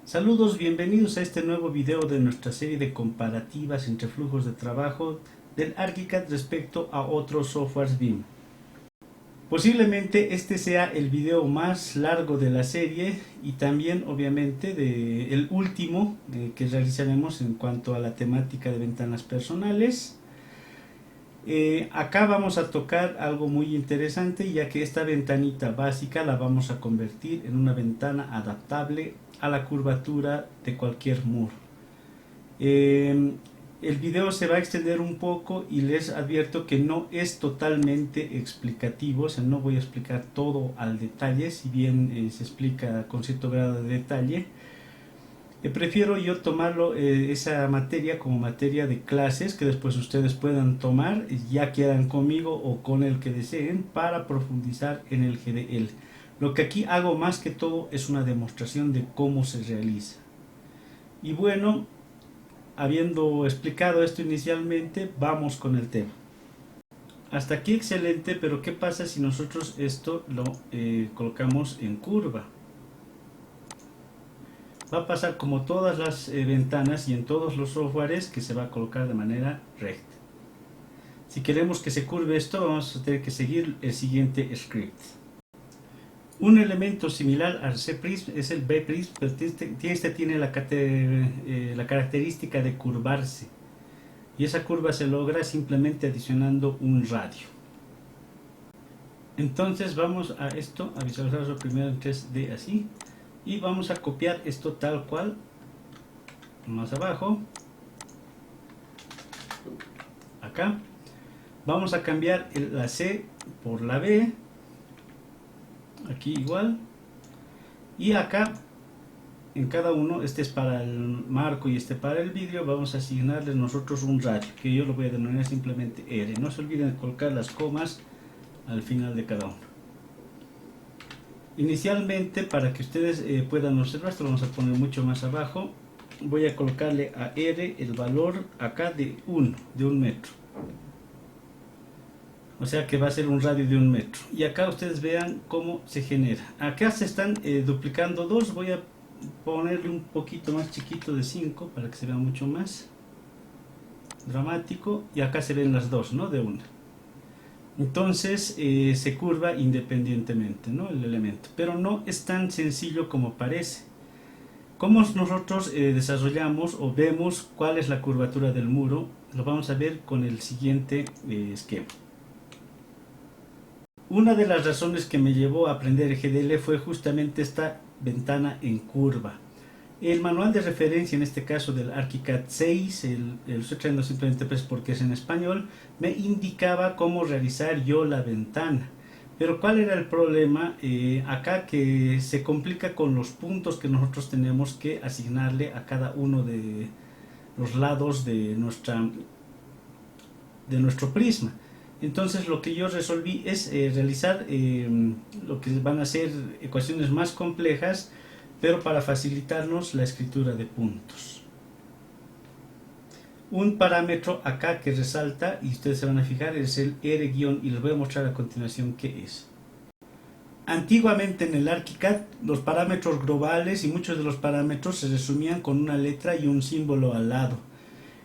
Saludos, bienvenidos a este nuevo video de nuestra serie de comparativas entre flujos de trabajo del ArchiCAD respecto a otros softwares BIM. Posiblemente este sea el video más largo de la serie y también obviamente el último que realizaremos en cuanto a la temática de ventanas personales. Acá vamos a tocar algo muy interesante, ya que esta ventanita básica la vamos a convertir en una ventana adaptable a la curvatura de cualquier muro. El video se va a extender un poco y les advierto que no es totalmente explicativo, o sea, no voy a explicar todo al detalle, si bien se explica con cierto grado de detalle. Prefiero yo tomarlo esa materia como materia de clases que después ustedes puedan tomar, ya quieran conmigo o con el que deseen, para profundizar en el GDL. Lo que aquí hago más que todo es una demostración de cómo se realiza. Y bueno, habiendo explicado esto inicialmente, vamos con el tema. Hasta aquí excelente, pero ¿qué pasa si nosotros esto lo colocamos en curva? Va a pasar como todas las ventanas y en todos los softwares, que se va a colocar de manera recta. Si queremos que se curve esto, vamos a tener que seguir el siguiente script. Un elemento similar al C-prism es el B-prism, pero este tiene la característica de curvarse. Y esa curva se logra simplemente adicionando un radio. Entonces vamos a esto, a visualizarlo primero en 3D así. Y vamos a copiar esto tal cual, más abajo, acá. Vamos a cambiar la C por la B, aquí igual. Y acá, en cada uno, este es para el marco y este para el vidrio, vamos a asignarles nosotros un radio, que yo lo voy a denominar simplemente R. No se olviden de colocar las comas al final de cada uno. Inicialmente, para que ustedes puedan observar, esto lo vamos a poner mucho más abajo. Voy a colocarle a R el valor acá de 1 metro. O sea que va a ser un radio de 1 metro. Y acá ustedes vean cómo se genera. Acá se están duplicando dos. Voy a ponerle un poquito más chiquito de 5 para que se vea mucho más dramático. Y acá se ven las dos, ¿no? De 1. Entonces se curva independientemente, ¿no? El elemento, pero no es tan sencillo como parece. ¿Cómo nosotros desarrollamos o vemos cuál es la curvatura del muro? Lo vamos a ver con el siguiente esquema. Una de las razones que me llevó a aprender GDL fue justamente esta ventana en curva. El manual de referencia, en este caso del ArchiCAD 6, el estoy trayendo simplemente pues porque es en español, me indicaba cómo realizar yo la ventana. Pero ¿cuál era el problema? Acá que se complica con los puntos que nosotros tenemos que asignarle a cada uno de los lados de nuestro prisma. Entonces lo que yo resolví es realizar lo que van a ser ecuaciones más complejas, pero para facilitarnos la escritura de puntos. Un parámetro acá que resalta, y ustedes se van a fijar, es el R- y les voy a mostrar a continuación qué es. Antiguamente en el ArchiCAD los parámetros globales y muchos de los parámetros se resumían con una letra y un símbolo al lado.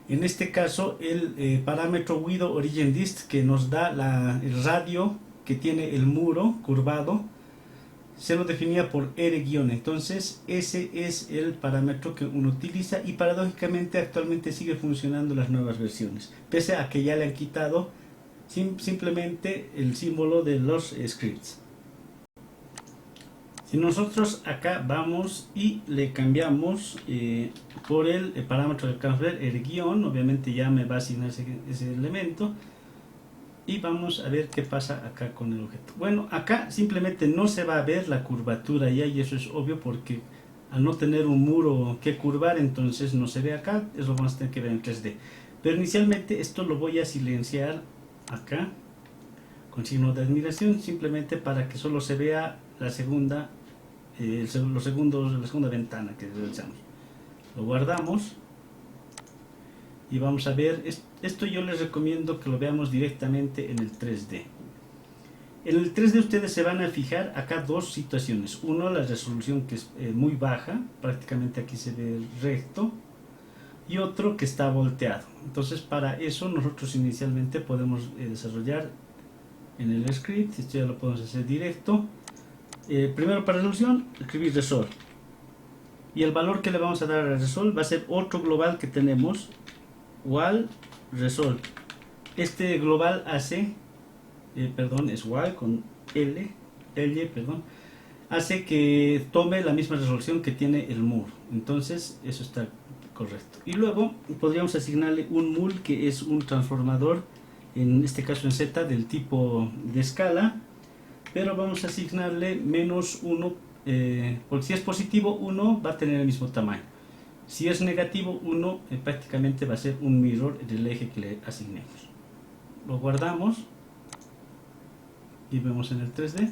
En este caso el parámetro Width Origin Dist, que nos da el radio que tiene el muro curvado, se lo definía por R-, entonces ese es el parámetro que uno utiliza y paradójicamente actualmente sigue funcionando en las nuevas versiones, pese a que ya le han quitado simplemente el símbolo de los scripts. Si nosotros acá vamos y le cambiamos por el parámetro que acabamos de ver, R-, obviamente ya me va a asignar ese elemento. Y vamos a ver qué pasa acá con el objeto. Bueno, acá simplemente no se va a ver la curvatura ya, y eso es obvio porque al no tener un muro que curvar, entonces no se ve acá. Eso lo vamos a tener que ver en 3D. Pero inicialmente esto lo voy a silenciar acá con signo de admiración, simplemente para que solo se vea la segunda, la segunda ventana que realizamos. Lo guardamos. Y vamos a ver, esto yo les recomiendo que lo veamos directamente en el 3D. En el 3D ustedes se van a fijar acá dos situaciones. Uno, la resolución que es muy baja, prácticamente aquí se ve recto, y otro que está volteado. Entonces para eso nosotros inicialmente podemos desarrollar en el script, esto ya lo podemos hacer directo. Primero para resolución, escribir resol. Y el valor que le vamos a dar a resol va a ser otro global que tenemos, wal resol. Este global hace, es wal con L, hace que tome la misma resolución que tiene el muro. Entonces eso está correcto. Y luego podríamos asignarle un mul, que es un transformador, en este caso en Z, del tipo de escala, pero vamos a asignarle -1, porque si es positivo 1 va a tener el mismo tamaño. Si es negativo 1, prácticamente va a ser un mirror del eje que le asignemos. Lo guardamos y vemos en el 3D.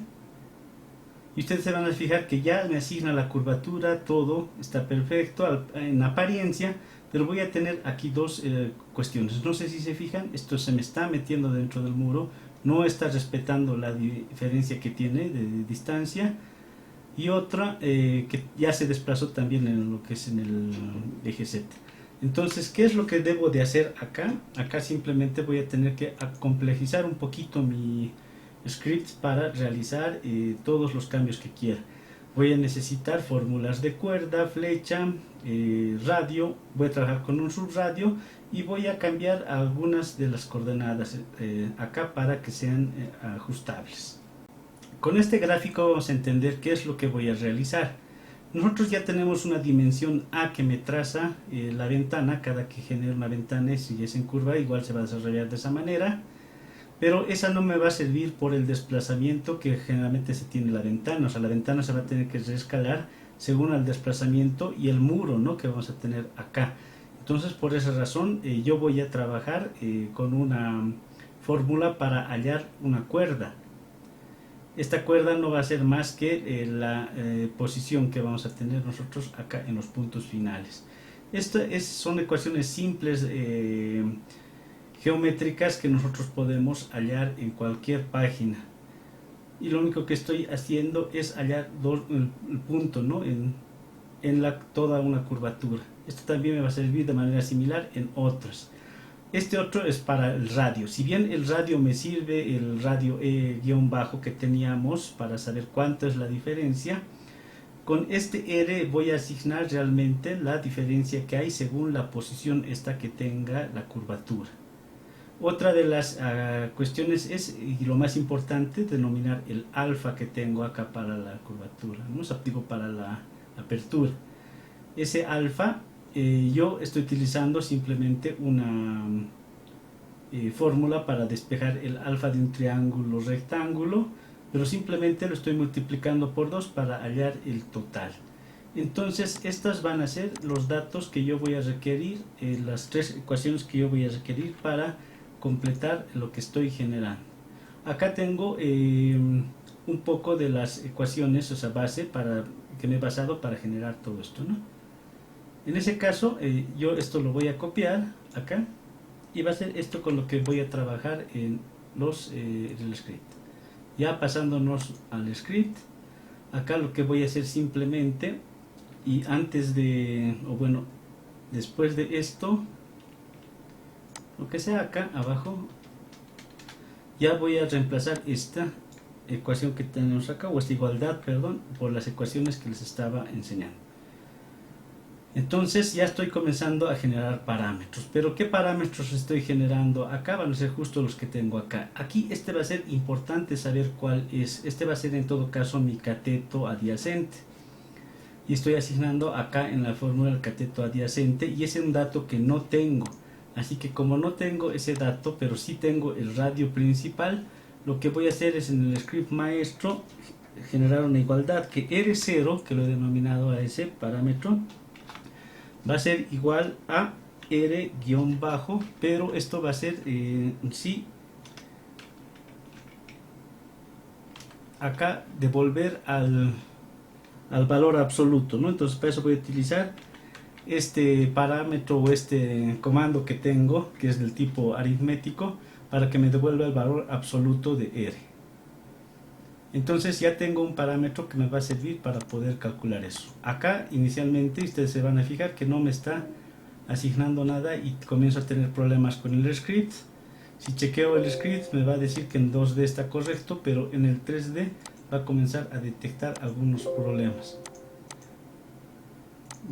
Y ustedes se van a fijar que ya me asigna la curvatura, todo está perfecto en apariencia, pero voy a tener aquí dos cuestiones. No sé si se fijan, esto se me está metiendo dentro del muro, no está respetando la diferencia que tiene de distancia, y otra que ya se desplazó también en lo que es en el eje Z. Entonces, ¿qué es lo que debo de hacer acá? Acá simplemente voy a tener que complejizar un poquito mi script para realizar todos los cambios que quiera. Voy a necesitar fórmulas de cuerda, flecha, radio, voy a trabajar con un subradio y voy a cambiar algunas de las coordenadas acá para que sean ajustables. Con este gráfico vamos a entender qué es lo que voy a realizar. Nosotros ya tenemos una dimensión A que me traza la ventana. Cada que genere una ventana, si es en curva, igual se va a desarrollar de esa manera. Pero esa no me va a servir por el desplazamiento que generalmente se tiene la ventana. O sea, la ventana se va a tener que reescalar según el desplazamiento y el muro, ¿no?, que vamos a tener acá. Entonces, por esa razón, yo voy a trabajar con una fórmula para hallar una cuerda. Esta cuerda no va a ser más que la posición que vamos a tener nosotros acá en los puntos finales. Estas son ecuaciones simples geométricas que nosotros podemos hallar en cualquier página. Y lo único que estoy haciendo es hallar el punto, ¿no?, en toda una curvatura. Esto también me va a servir de manera similar en otras. Este otro es para el radio. Si bien el radio me sirve, el radio E- que teníamos para saber cuánto es la diferencia, con este R voy a asignar realmente la diferencia que hay según la posición esta que tenga la curvatura. Otra de las cuestiones es, y lo más importante, denominar el alfa que tengo acá para la curvatura, ¿no? Digo, para la apertura. Ese alfa yo estoy utilizando simplemente una fórmula para despejar el alfa de un triángulo rectángulo, pero simplemente lo estoy multiplicando por 2 para hallar el total. Entonces estas van a ser los datos que yo voy a requerir, las tres ecuaciones que yo voy a requerir para completar lo que estoy generando. Acá tengo un poco de las ecuaciones, o sea, base para que me he basado para generar todo esto, ¿no? En ese caso yo esto lo voy a copiar acá y va a ser esto con lo que voy a trabajar en el script. Ya pasándonos al script, acá lo que voy a hacer simplemente, y antes de, o bueno, después de esto, lo que sea acá abajo, ya voy a reemplazar esta ecuación que tenemos acá, o esta igualdad, perdón, por las ecuaciones que les estaba enseñando. Entonces ya estoy comenzando a generar parámetros. Pero ¿qué parámetros estoy generando acá? Van a ser justo los que tengo acá. Aquí este va a ser importante saber cuál es. Este va a ser en todo caso mi cateto adyacente. Y estoy asignando acá en la fórmula el cateto adyacente. Y ese es un dato que no tengo. Así que como no tengo ese dato, pero sí tengo el radio principal, lo que voy a hacer es en el script maestro generar una igualdad que R0, que lo he denominado a ese parámetro, va a ser igual a R-, pero esto va a ser sí, acá devolver al valor absoluto, ¿no? Entonces para eso voy a utilizar este parámetro o este comando que tengo, que es del tipo aritmético, para que me devuelva el valor absoluto de R. Entonces ya tengo un parámetro que me va a servir para poder calcular eso. Acá inicialmente ustedes se van a fijar que no me está asignando nada y comienzo a tener problemas con el script. Si chequeo el script me va a decir que en 2D está correcto, pero en el 3D va a comenzar a detectar algunos problemas.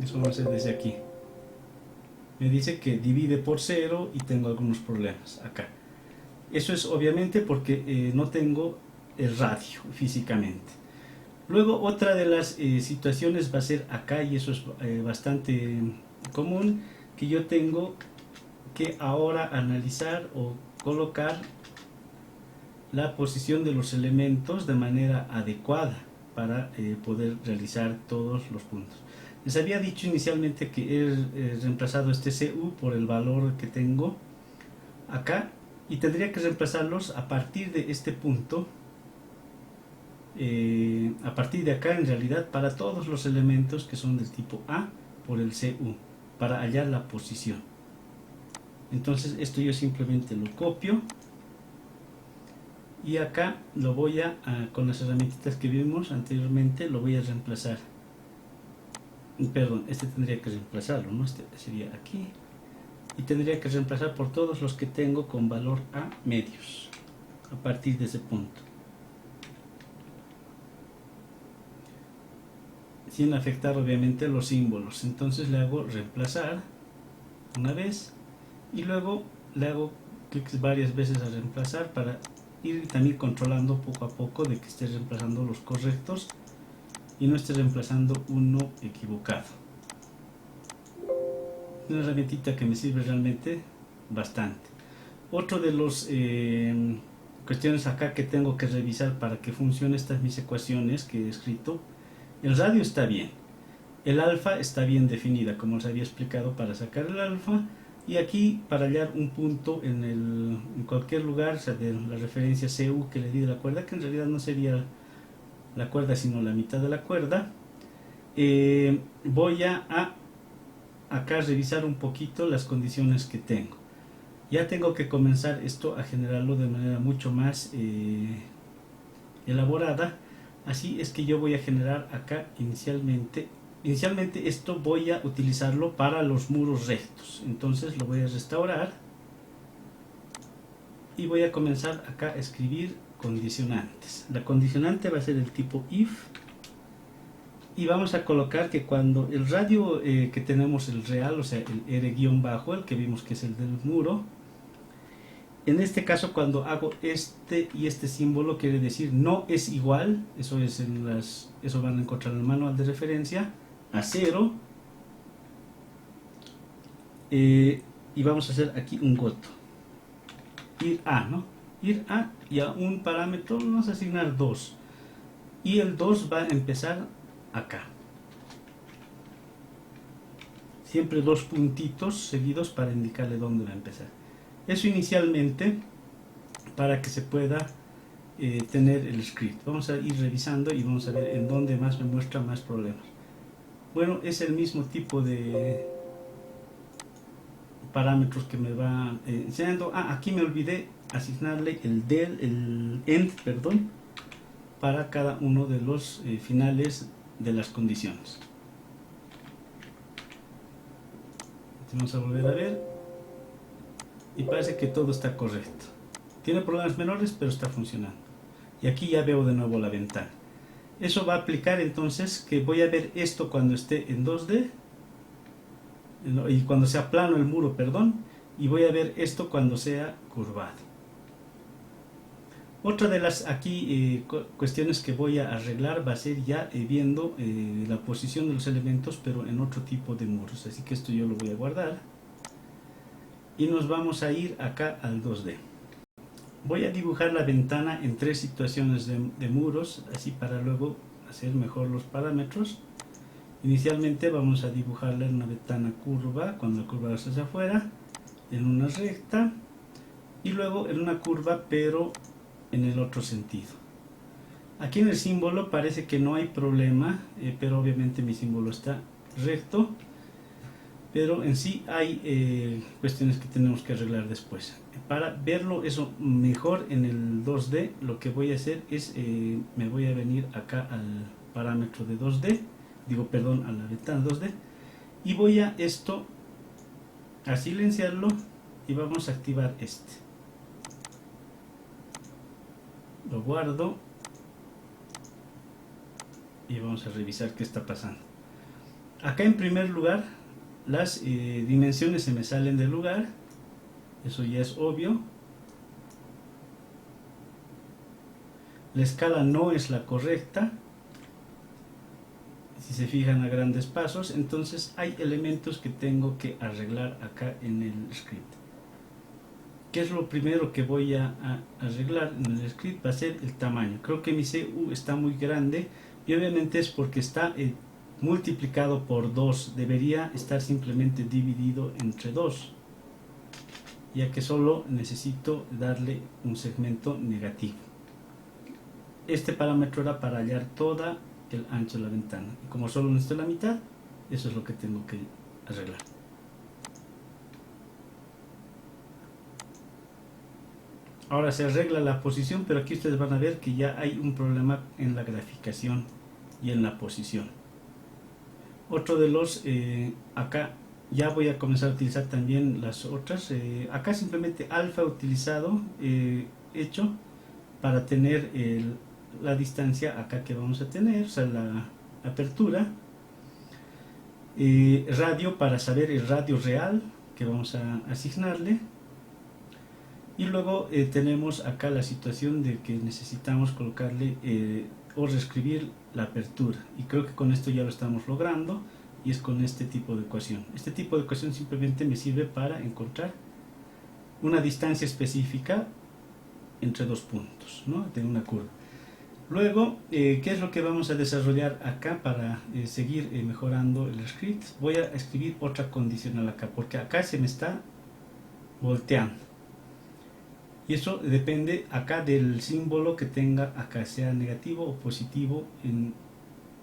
Eso va a ser desde aquí. Me dice que divide por 0 y tengo algunos problemas acá. Eso es obviamente porque no tengo el radio físicamente. Luego otra de las situaciones va a ser acá, y eso es bastante común, que yo tengo que ahora analizar o colocar la posición de los elementos de manera adecuada para poder realizar todos los puntos. Les había dicho inicialmente que he reemplazado este CU por el valor que tengo acá, y tendría que reemplazarlos a partir de este punto, a partir de acá en realidad, para todos los elementos que son del tipo A por el CU, para hallar la posición. Entonces esto yo simplemente lo copio y acá lo voy con las herramientas que vimos anteriormente, lo voy a reemplazar. Perdón, este tendría que reemplazarlo, ¿no? Este sería aquí, y tendría que reemplazar por todos los que tengo con valor A medios a partir de ese punto, sin afectar obviamente los símbolos. Entonces le hago reemplazar una vez y luego le hago clics varias veces a reemplazar para ir también controlando poco a poco de que esté reemplazando los correctos y no esté reemplazando uno equivocado. Una herramientita que me sirve realmente bastante. Otro de los cuestiones acá que tengo que revisar para que funcione estas mis ecuaciones que he escrito: el radio está bien, el alfa está bien definida como les había explicado para sacar el alfa, y aquí para hallar un punto en cualquier lugar, o sea, de la referencia CU que le di de la cuerda, que en realidad no sería la cuerda sino la mitad de la cuerda, voy a acá revisar un poquito las condiciones que tengo. Ya tengo que comenzar esto a generarlo de manera mucho más elaborada. Así es que yo voy a generar acá inicialmente esto voy a utilizarlo para los muros rectos. Entonces lo voy a restaurar y voy a comenzar acá a escribir condicionantes. La condicionante va a ser el tipo if, y vamos a colocar que cuando el radio que tenemos, el real, o sea el R-bajo, el que vimos que es el del muro, en este caso cuando hago este y este símbolo, quiere decir no es igual, eso es eso van a encontrar en el manual de referencia, a 0, y vamos a hacer aquí un goto, ir a, ¿no? Ir a, y a un parámetro vamos a asignar 2, y el 2 va a empezar acá, siempre dos puntitos seguidos para indicarle dónde va a empezar. Eso inicialmente para que se pueda tener el script. Vamos a ir revisando y vamos a ver en dónde más me muestra más problemas. Bueno, es el mismo tipo de parámetros que me va enseñando. Aquí me olvidé asignarle el end, perdón, para cada uno de los finales de las condiciones. Vamos a volver a ver y parece que todo está correcto. Tiene problemas menores, pero está funcionando. Y aquí ya veo de nuevo la ventana. Eso va a aplicar entonces que voy a ver esto cuando esté en 2D y cuando sea plano el muro, perdón, y voy a ver esto cuando sea curvado. Otra de las aquí cuestiones que voy a arreglar va a ser ya viendo la posición de los elementos, pero en otro tipo de muros. Así que esto yo lo voy a guardar y nos vamos a ir acá al 2D. Voy a dibujar la ventana en 3 situaciones de muros, así para luego hacer mejor los parámetros. Inicialmente vamos a dibujarla en una ventana curva, cuando la curva está hacia afuera, en una recta, y luego en una curva pero en el otro sentido. Aquí en el símbolo parece que no hay problema, pero obviamente mi símbolo está recto. pero en sí hay cuestiones que tenemos que arreglar después. Para verlo eso mejor en el 2D, lo que voy a hacer es, me voy a venir acá al parámetro de 2D, digo perdón, a la ventana 2D, y voy a esto a silenciarlo y vamos a activar este. Lo guardo y vamos a revisar qué está pasando. Acá en primer lugar las dimensiones se me salen del lugar, eso ya es obvio. La escala no es la correcta, si se fijan a grandes pasos, entonces hay elementos que tengo que arreglar acá en el script. ¿Qué es lo primero que voy a arreglar en el script? Va a ser el tamaño. Creo que mi CU está muy grande y obviamente es porque está multiplicado por 2. Debería estar simplemente dividido entre 2, ya que solo necesito darle un segmento negativo. Este parámetro era para hallar toda el ancho de la ventana, y como solo necesito la mitad, eso es lo que tengo que arreglar. Ahora se arregla la posición, pero aquí ustedes van a ver que ya hay un problema en la graficación y en la posición. Otro de los, acá ya voy a comenzar a utilizar también las otras. Acá simplemente alfa utilizado, hecho para tener la distancia acá que vamos a tener, o sea, la apertura. Radio para saber el radio real que vamos a asignarle. Y luego tenemos acá la situación de que necesitamos colocarle o reescribir la apertura, y creo que con esto ya lo estamos logrando, y es con este tipo de ecuación. Este tipo de ecuación simplemente me sirve para encontrar una distancia específica entre dos puntos, ¿no?, de una curva. Luego, ¿qué es lo que vamos a desarrollar acá para seguir mejorando el script? Voy a escribir otra condicional acá, porque acá se me está volteando. Y eso depende acá del símbolo que tenga acá, sea negativo o positivo en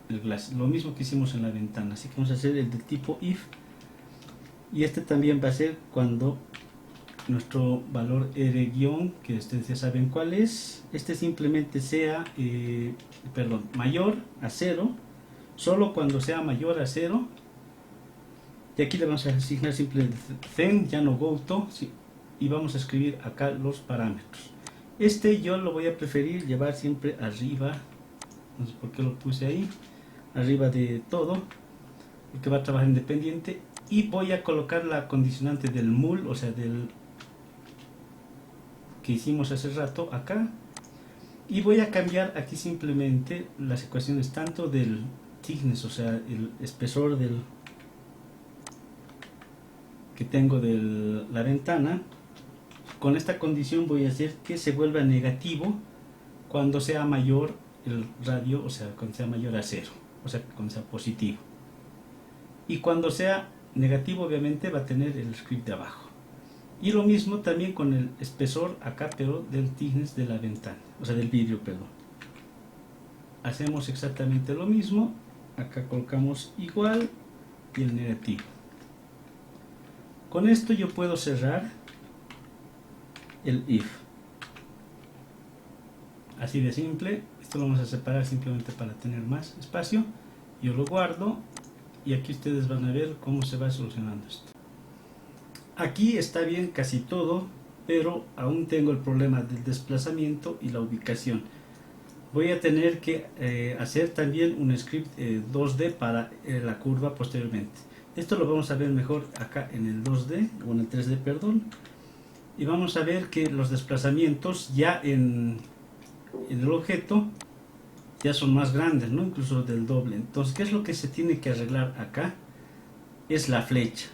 el glass. Lo mismo que hicimos en la ventana. Así que vamos a hacer el de tipo if. Y este también va a ser cuando nuestro valor R-, que ustedes ya saben cuál es, este simplemente sea mayor a 0, solo cuando sea mayor a 0. Y aquí le vamos a asignar simplemente then, ya no goto, ¿sí? Y vamos a escribir acá los parámetros. Este yo lo voy a preferir llevar siempre arriba, no sé por qué lo puse ahí, arriba de todo, porque va a trabajar independiente. Y voy a colocar la condicionante del mul, o sea, del que hicimos hace rato acá, y voy a cambiar aquí simplemente las ecuaciones tanto del thickness, o sea, el espesor del que tengo de la ventana. Con esta condición voy a hacer que se vuelva negativo cuando sea mayor el radio, o sea, cuando sea mayor a 0, o sea, cuando sea positivo. Y cuando sea negativo, obviamente va a tener el script de abajo. Y lo mismo también con el espesor acá, pero del thickness de la ventana, o sea, del vidrio, perdón. Hacemos exactamente lo mismo. Acá colocamos igual y el negativo. Con esto yo puedo cerrar el if. Así de simple. Esto lo vamos a separar simplemente para tener más espacio. Yo lo guardo y aquí ustedes van a ver cómo se va solucionando esto. Aquí está bien casi todo, pero aún tengo el problema del desplazamiento y la ubicación. Voy a tener que hacer también un script 2D para la curva posteriormente. Esto lo vamos a ver mejor acá en el 2D, o en el 3D, perdón. Y vamos a ver que los desplazamientos ya en el objeto ya son más grandes, ¿no?, incluso del doble. Entonces, ¿qué es lo que se tiene que arreglar acá? Es la flecha.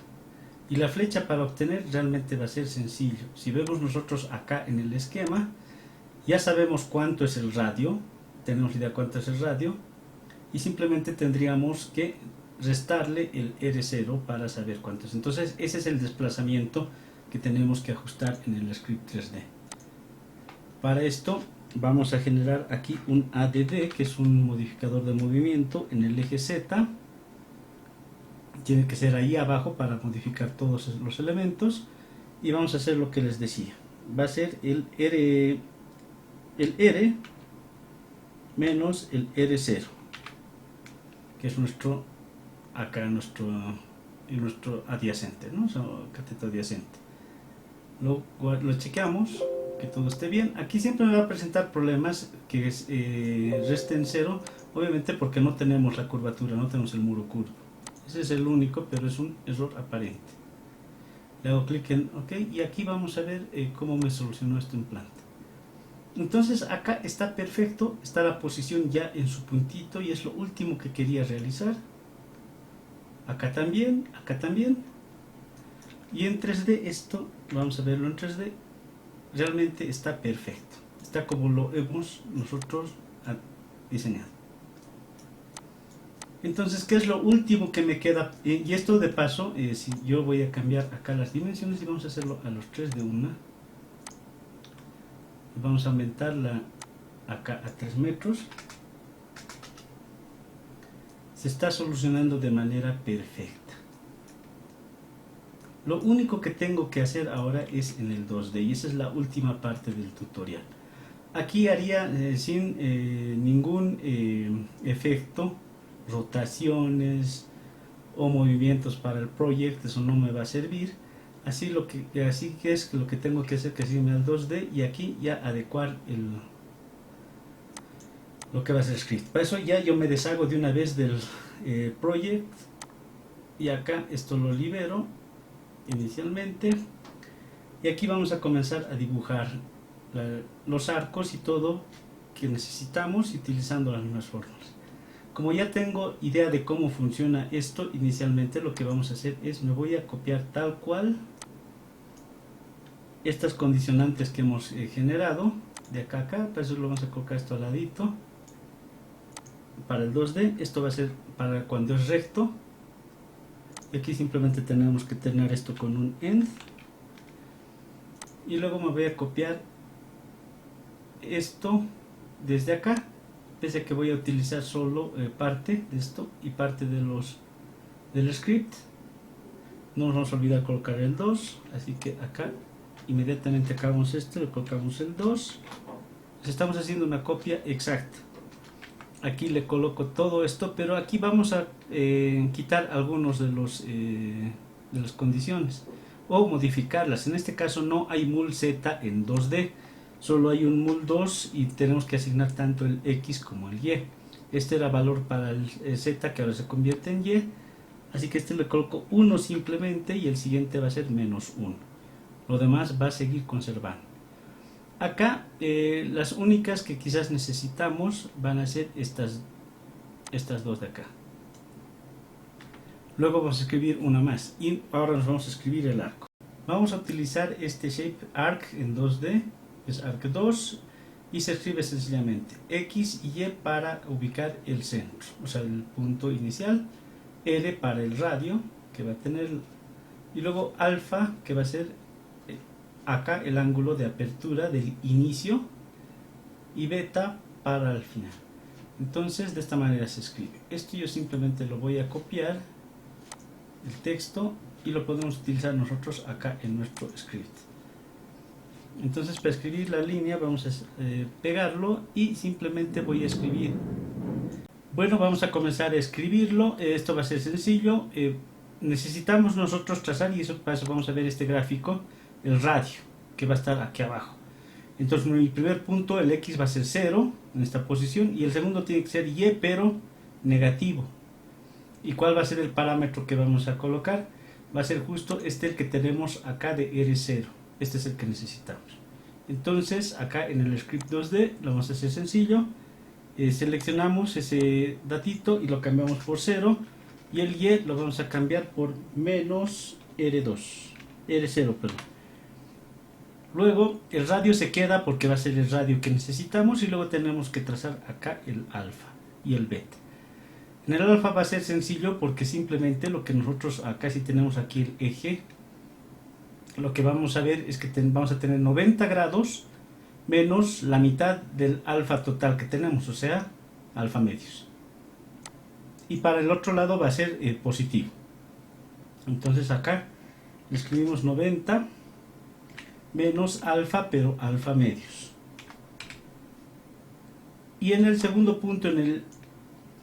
Y la flecha para obtener realmente va a ser sencillo. Si vemos nosotros acá en el esquema, ya sabemos cuánto es el radio, tenemos idea cuánto es el radio, y simplemente tendríamos que restarle el R0 para saber cuánto es. Entonces ese es el desplazamiento que tenemos que ajustar en el script 3D. Para esto vamos a generar aquí un ADD, que es un modificador de movimiento en el eje Z. tiene que ser ahí abajo para modificar todos los elementos. Y vamos a hacer lo que les decía. Va a ser el R menos el R0, que es nuestro adyacente, ¿no? Cateto adyacente. Lo chequeamos que todo esté bien. Aquí siempre me va a presentar problemas que resten 0, obviamente porque no tenemos la curvatura, no tenemos el muro curvo. Ese es el único, pero es un error aparente. Le hago clic en OK y aquí vamos a ver cómo me solucionó este implante. Entonces acá está perfecto, está la posición ya en su puntito y es lo último que quería realizar. Acá también, acá también. Y en 3D esto, vamos a verlo en 3D, realmente está perfecto. Está como lo hemos nosotros diseñado. Entonces, ¿qué es lo último que me queda? Y esto de paso, si yo voy a cambiar acá las dimensiones y vamos a hacerlo a los 3 de una. Vamos a aumentarla acá a 3 metros. Se está solucionando de manera perfecta. Lo único que tengo que hacer ahora es en el 2D y esa es la última parte del tutorial. Aquí haría sin ningún efecto, rotaciones o movimientos para el proyecto, eso no me va a servir. Así que es lo que tengo que hacer, que irme al 2D y aquí ya adecuar lo que va a ser script. Para eso ya yo me deshago de una vez del project y acá esto lo libero inicialmente y aquí vamos a comenzar a dibujar los arcos y todo que necesitamos utilizando las mismas fórmulas. Como ya tengo idea de cómo funciona esto, inicialmente lo que vamos a hacer es me voy a copiar tal cual estas condicionantes que hemos generado de acá a acá. Para eso lo vamos a colocar esto al ladito para el 2D. Esto va a ser para cuando es recto y aquí simplemente tenemos que tener esto con un end y luego me voy a copiar esto desde acá, pese a que voy a utilizar solo parte de esto y parte del script. No nos vamos a olvidar colocar el 2, así que acá inmediatamente acabamos esto, le colocamos el 2. Estamos haciendo una copia exacta. Aquí le coloco todo esto, pero aquí vamos a quitar algunos de las condiciones o modificarlas. En este caso no hay mul z en 2D, solo hay un mul 2 y tenemos que asignar tanto el x como el y. Este era valor para el z que ahora se convierte en y, así que este le coloco 1 simplemente y el siguiente va a ser menos 1. Lo demás va a seguir conservando. Acá las únicas que quizás necesitamos van a ser estas dos de acá. Luego vamos a escribir una más y ahora nos vamos a escribir el arco. Vamos a utilizar este shape arc en 2D, es arc 2 y se escribe sencillamente x y y para ubicar el centro, o sea el punto inicial, l para el radio que va a tener y luego alfa que va a ser acá el ángulo de apertura del inicio y beta para el final. Entonces de esta manera se escribe. Esto yo simplemente lo voy a copiar el texto y lo podemos utilizar nosotros acá en nuestro script. Entonces para escribir la línea vamos a pegarlo y simplemente voy a escribir. Bueno, vamos a comenzar a escribirlo. Esto va a ser sencillo. Necesitamos nosotros trazar y para eso vamos a ver este gráfico, el radio que va a estar aquí abajo. Entonces en el primer punto el x va a ser 0 en esta posición y el segundo tiene que ser y pero negativo. ¿Y cuál va a ser el parámetro que vamos a colocar? Va a ser justo el que tenemos acá de R0. Este es el que necesitamos. Entonces acá en el script 2D lo vamos a hacer sencillo. Seleccionamos ese datito y lo cambiamos por 0 y el y lo vamos a cambiar por menos R0, perdón. Luego el radio se queda porque va a ser el radio que necesitamos y luego tenemos que trazar acá el alfa y el beta. En el alfa va a ser sencillo porque simplemente lo que nosotros acá si tenemos aquí el eje, lo que vamos a ver es que vamos a tener 90 grados menos la mitad del alfa total que tenemos, o sea, alfa medios. Y para el otro lado va a ser positivo. Entonces acá escribimos 90 menos alfa, pero alfa medios. Y en el segundo punto, en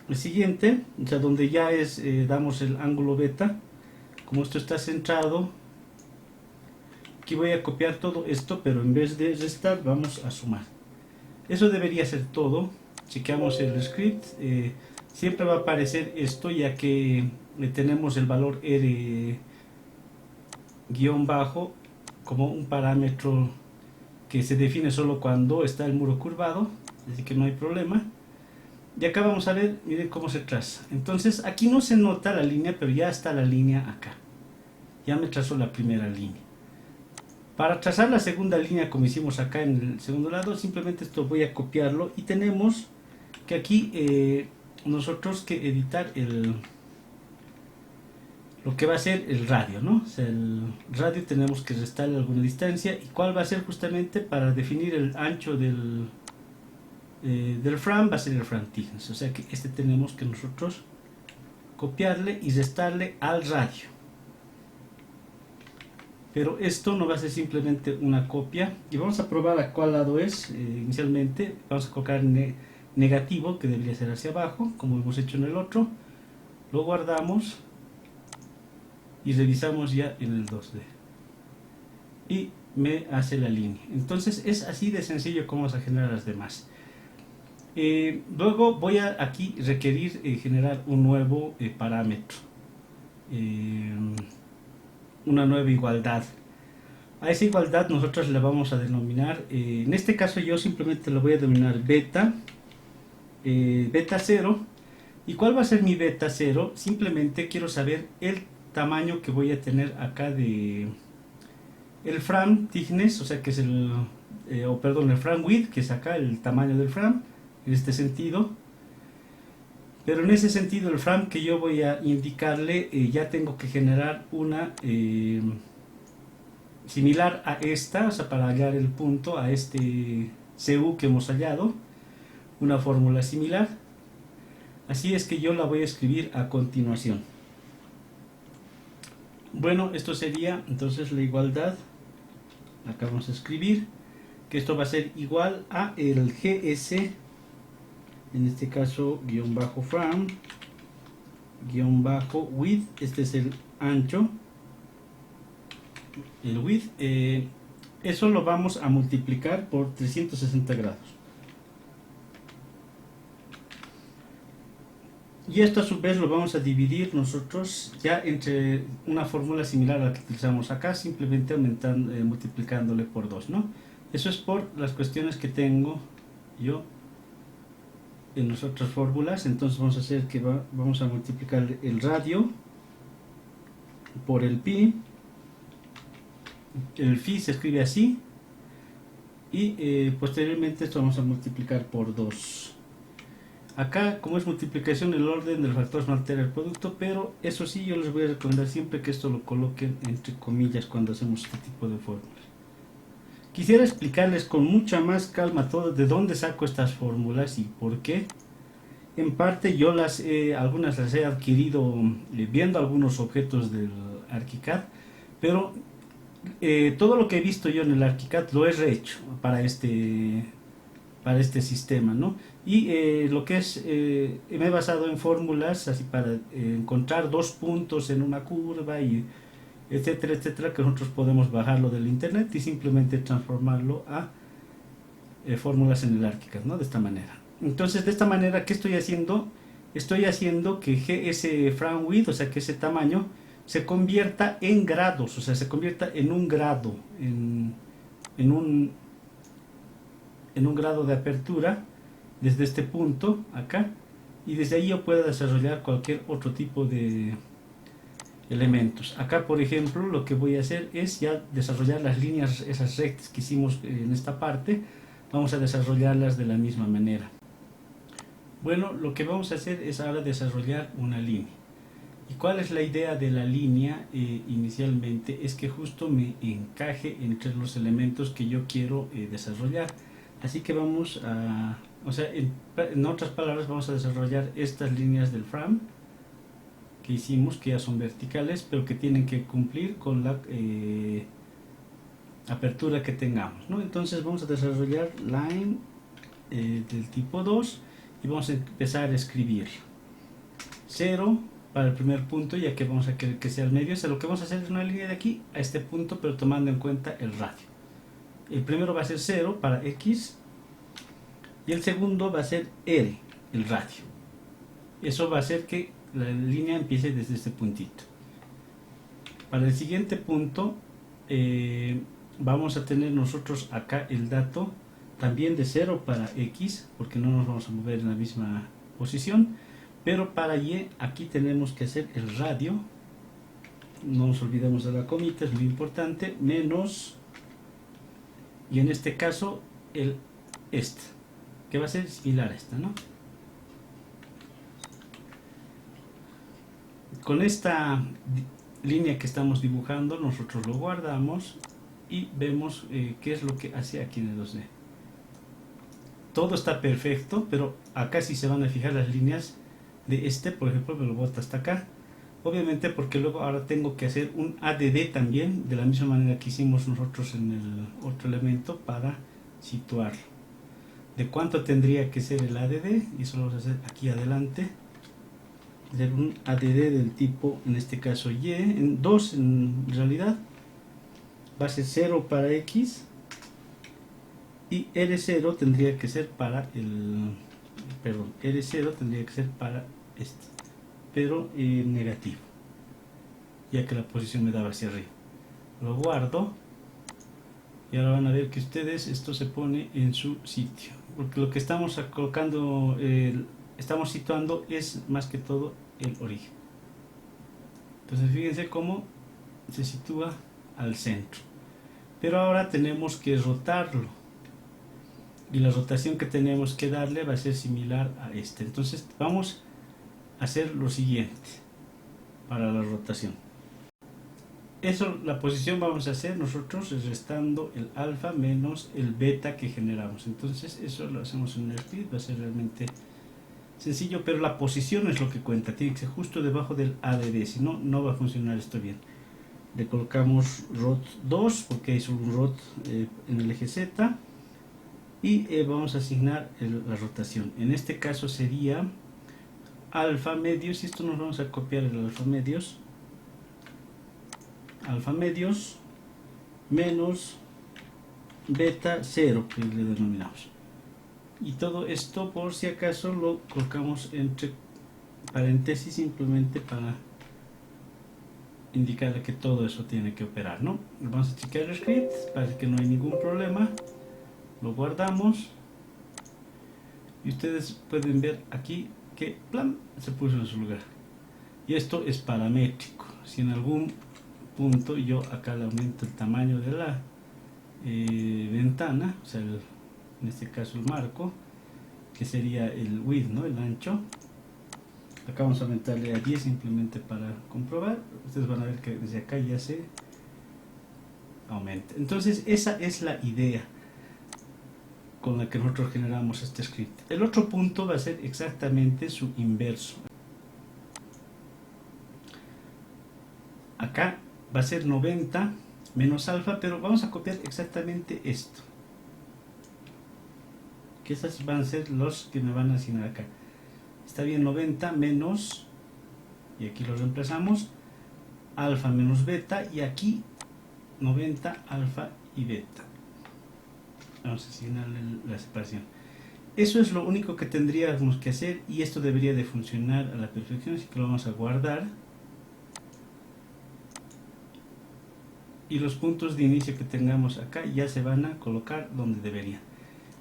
el siguiente, o sea, donde ya es damos el ángulo beta, como esto está centrado, aquí voy a copiar todo esto, pero en vez de restar vamos a sumar. Eso debería ser todo. Chequeamos el script, siempre va a aparecer esto, ya que tenemos el valor R guión bajo como un parámetro que se define solo cuando está el muro curvado, así que no hay problema. Y acá vamos a ver, miren cómo se traza. Entonces aquí no se nota la línea, pero ya está la línea acá. Ya me trazó la primera línea. Para trazar la segunda línea, como hicimos acá en el segundo lado, simplemente esto voy a copiarlo, y tenemos que aquí nosotros que editar lo que va a ser el radio, ¿no? O sea, el radio tenemos que restarle alguna distancia, y cuál va a ser justamente para definir el ancho del frame, va a ser el frame thickness. O sea que este tenemos que nosotros copiarle y restarle al radio. Pero esto no va a ser simplemente una copia, y vamos a probar a cuál lado es. Inicialmente vamos a colocar negativo, que debería ser hacia abajo, como hemos hecho en el otro. Lo guardamos y revisamos ya en el 2D, y me hace la línea. Entonces es así de sencillo como vamos a generar las demás. Luego voy a aquí requerir generar un nuevo parámetro, una nueva igualdad. A esa igualdad nosotros la vamos a denominar, en este caso yo simplemente lo voy a denominar beta, beta 0. ¿Y cuál va a ser mi beta 0? Simplemente quiero saber el tamaño que voy a tener acá de el frame thickness, o sea que es el frame width, que es acá el tamaño del frame, en este sentido. Pero en ese sentido, el frame que yo voy a indicarle, ya tengo que generar una similar a esta, o sea, para hallar el punto a este CU que hemos hallado, una fórmula similar. Así es que yo la voy a escribir a continuación. Bueno, esto sería entonces la igualdad. Acá vamos a escribir que esto va a ser igual a el GS, en este caso guión bajo frame guión bajo width, este es el ancho, el width, eso lo vamos a multiplicar por 360 grados. Y esto a su vez lo vamos a dividir nosotros ya entre una fórmula similar a la que utilizamos acá, simplemente aumentando, multiplicándole por 2, ¿no? Eso es por las cuestiones que tengo yo en las otras fórmulas. Entonces vamos a hacer que vamos a multiplicar el radio por el pi. El phi se escribe así, y posteriormente esto vamos a multiplicar por 2. Acá, como es multiplicación, el orden del factor no altera el producto, pero eso sí, yo les voy a recomendar siempre que esto lo coloquen entre comillas cuando hacemos este tipo de fórmulas. Quisiera explicarles con mucha más calma todo de dónde saco estas fórmulas y por qué. En parte yo algunas las he adquirido viendo algunos objetos del ArchiCAD, pero todo lo que he visto yo en el ArchiCAD lo he rehecho para este sistema, ¿no? Y lo que es, me he basado en fórmulas así para encontrar dos puntos en una curva, y etcétera, etcétera, que nosotros podemos bajarlo del internet y simplemente transformarlo a fórmulas en el ArchiCAD, ¿no? De esta manera. Entonces, de esta manera, ¿qué estoy haciendo? Estoy haciendo que ese frame width, o sea, que ese tamaño se convierta en grados, o sea, se convierta en un grado, en un grado de apertura desde este punto acá, y desde ahí yo puedo desarrollar cualquier otro tipo de elementos. Acá, por ejemplo, lo que voy a hacer es ya desarrollar las líneas, esas rectas que hicimos en esta parte, vamos a desarrollarlas de la misma manera. Bueno, lo que vamos a hacer es ahora desarrollar una línea. ¿Y cuál es la idea de la línea? Inicialmente es que justo me encaje entre los elementos que yo quiero desarrollar. Así que vamos a, o sea, en otras palabras, vamos a desarrollar estas líneas del frame, que hicimos, que ya son verticales, pero que tienen que cumplir con la apertura que tengamos, ¿no? Entonces vamos a desarrollar line del tipo 2 y vamos a empezar a escribir 0 para el primer punto, ya que vamos a querer que sea el medio. O sea, lo que vamos a hacer es una línea de aquí a este punto, pero tomando en cuenta el radio. El primero va a ser 0 para X y el segundo va a ser R, el radio. Eso va a hacer que la línea empiece desde este puntito. Para el siguiente punto vamos a tener nosotros acá el dato también de 0 para X, porque no nos vamos a mover en la misma posición, pero para Y aquí tenemos que hacer el radio, no nos olvidemos de la comita, es muy importante, menos, y en este caso el este, que va a ser similar a esta, ¿no? Con esta línea que estamos dibujando nosotros lo guardamos y vemos qué es lo que hace aquí en el 2D. Todo está perfecto, pero acá sí se van a fijar las líneas de este, por ejemplo, me lo bota hasta acá. Obviamente porque luego ahora tengo que hacer un ADD también, de la misma manera que hicimos nosotros en el otro elemento, para situarlo. ¿De cuánto tendría que ser el ADD? Y eso lo vamos a hacer aquí adelante. Hacer un ADD del tipo, en este caso Y, en 2 en realidad. Va a ser 0 para X. Y R0 tendría que ser para el... Perdón, R0 tendría que ser para este. Pero negativo. Ya que la posición me daba hacia arriba. Lo guardo. Y ahora van a ver que ustedes esto se pone en su sitio. Porque lo que estamos colocando, estamos situando es más que todo el origen. Entonces fíjense cómo se sitúa al centro. Pero ahora tenemos que rotarlo. Y la rotación que tenemos que darle va a ser similar a este. Entonces vamos a hacer lo siguiente para la rotación. Eso, la posición vamos a hacer nosotros restando el alfa menos el beta que generamos. Entonces eso lo hacemos en un split, va a ser realmente sencillo, pero la posición es lo que cuenta. Tiene que ser justo debajo del ADD, si no, no va a funcionar esto bien. Le colocamos rot 2 porque hay solo un rot en el eje Z. Y vamos a asignar la rotación. En este caso sería alfa medios, y esto nos vamos a copiar el alfa medios menos beta 0 que le denominamos, y todo esto por si acaso lo colocamos entre paréntesis simplemente para indicar que todo eso tiene que operar, ¿no? Vamos a checar el script, parece que no hay ningún problema. Lo guardamos y ustedes pueden ver aquí que plan se puso en su lugar, y esto es paramétrico. Si en algún punto yo acá le aumento el tamaño de la ventana, o sea en este caso el marco, que sería el width, ¿no? El ancho, acá vamos a aumentarle a 10 simplemente para comprobar. Ustedes van a ver que desde acá ya se aumenta. Entonces esa es la idea con la que nosotros generamos este script. El otro punto va a ser exactamente su inverso. Acá va a ser 90 menos alfa, pero vamos a copiar exactamente esto. Que esas van a ser los que me van a asignar acá. Está bien, 90 menos, y aquí lo reemplazamos, alfa menos beta, y aquí 90 alfa y beta. Vamos a asignarle la separación. Eso es lo único que tendríamos que hacer, y esto debería de funcionar a la perfección, así que lo vamos a guardar. Y los puntos de inicio que tengamos acá ya se van a colocar donde deberían.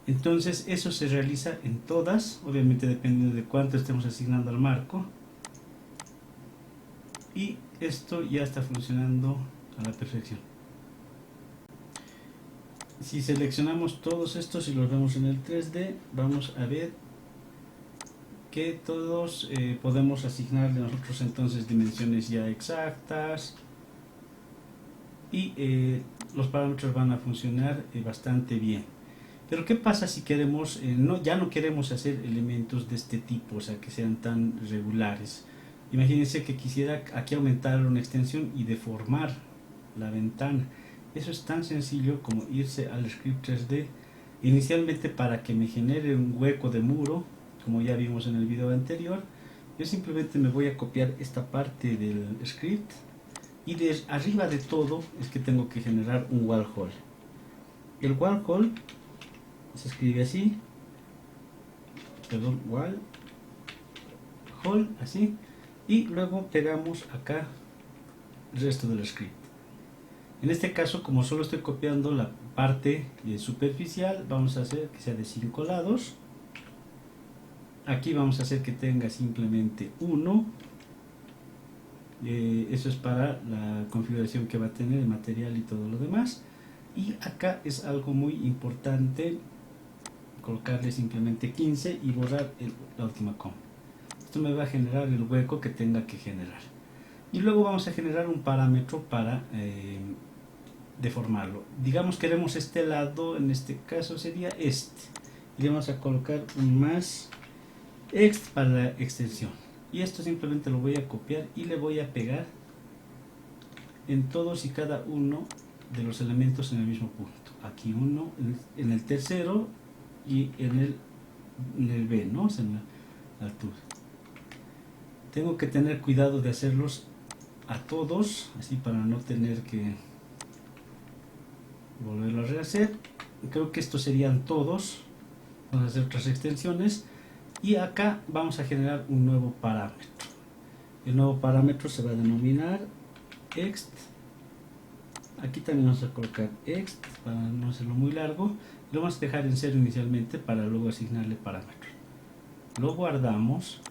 Entonces eso se realiza en todas, obviamente dependiendo de cuánto estemos asignando al marco. Y esto ya está funcionando a la perfección. Si seleccionamos todos estos y los vemos en el 3D, vamos a ver que todos podemos asignarle nosotros entonces dimensiones ya exactas, y los parámetros van a funcionar bastante bien. Pero ¿qué pasa si queremos, ya no queremos hacer elementos de este tipo, o sea que sean tan regulares? Imagínense que quisiera aquí aumentar una extensión y deformar la ventana. Eso es tan sencillo como irse al script 3D. Inicialmente, para que me genere un hueco de muro, como ya vimos en el video anterior, yo simplemente me voy a copiar esta parte del script, y de arriba de todo es que tengo que generar un wall hole. El wall hole se escribe así, perdón, wall hole, así, y luego pegamos acá el resto del script. En este caso, como solo estoy copiando la parte superficial, vamos a hacer que sea de 5 lados. Aquí vamos a hacer que tenga simplemente 1. Eso es para la configuración que va a tener el material y todo lo demás. Y acá es algo muy importante, colocarle simplemente 15 y borrar la última coma. Esto me va a generar el hueco que tenga que generar. Y luego vamos a generar un parámetro para deformarlo. Digamos queremos este lado, en este caso sería este. Y le vamos a colocar un más ext para la extensión. Y esto simplemente lo voy a copiar y le voy a pegar en todos y cada uno de los elementos en el mismo punto. Aquí uno, en el tercero y en el B, ¿no? O sea, en la altura. Tengo que tener cuidado de hacerlos a todos, así para no tener que volverlo a rehacer. Creo que estos serían todos. Vamos a hacer otras extensiones y acá vamos a generar un nuevo parámetro. El nuevo parámetro se va a denominar ext. Aquí también vamos a colocar ext para no hacerlo muy largo. Lo vamos a dejar en 0 inicialmente para luego asignarle parámetros. Lo guardamos.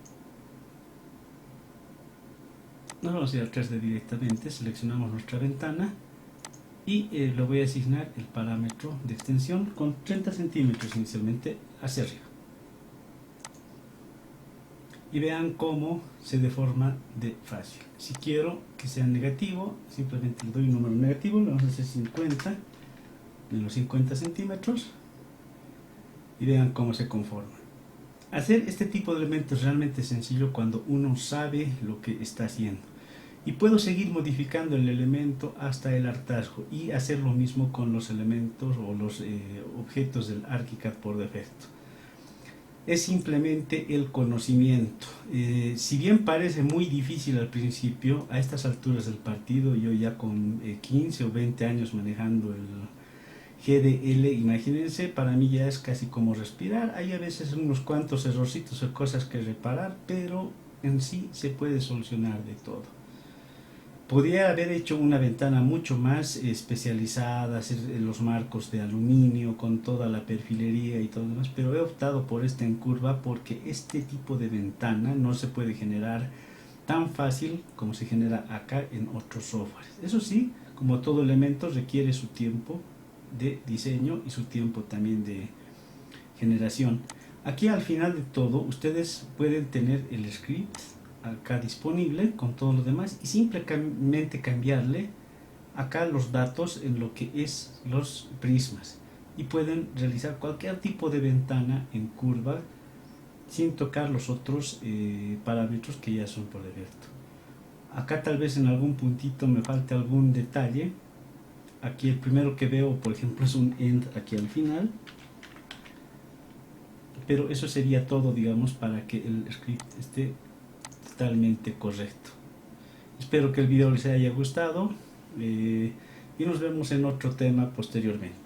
Nos vamos a ir al 3D directamente, seleccionamos nuestra ventana y le voy a asignar el parámetro de extensión con 30 centímetros inicialmente hacia arriba. Y vean cómo se deforma de fácil. Si quiero que sea negativo, simplemente le doy un número negativo, le vamos a hacer 50 de los 50 centímetros y vean cómo se conforma. Hacer este tipo de elementos es realmente sencillo cuando uno sabe lo que está haciendo. Y puedo seguir modificando el elemento hasta el hartazgo y hacer lo mismo con los elementos o los objetos del ArchiCAD por defecto. Es simplemente el conocimiento. Si bien parece muy difícil al principio, a estas alturas del partido, yo ya con 15 o 20 años manejando el GDL, imagínense, para mí ya es casi como respirar. Hay a veces unos cuantos errorcitos o cosas que reparar, pero en sí se puede solucionar de todo. Podría haber hecho una ventana mucho más especializada, hacer los marcos de aluminio con toda la perfilería y todo lo demás, pero he optado por esta en curva porque este tipo de ventana no se puede generar tan fácil como se genera acá en otros softwares. Eso sí, como todo elemento requiere su tiempo de diseño y su tiempo también de generación. Aquí al final de todo ustedes pueden tener el script acá disponible con todo lo demás y simplemente cambiarle acá los datos en lo que es los prismas y pueden realizar cualquier tipo de ventana en curva sin tocar los otros parámetros que ya son por defecto. Acá tal vez en algún puntito me falte algún detalle. Aquí el primero que veo, por ejemplo, es un end aquí al final, pero eso sería todo, digamos, para que el script esté totalmente correcto. Espero que el video les haya gustado y nos vemos en otro tema posteriormente.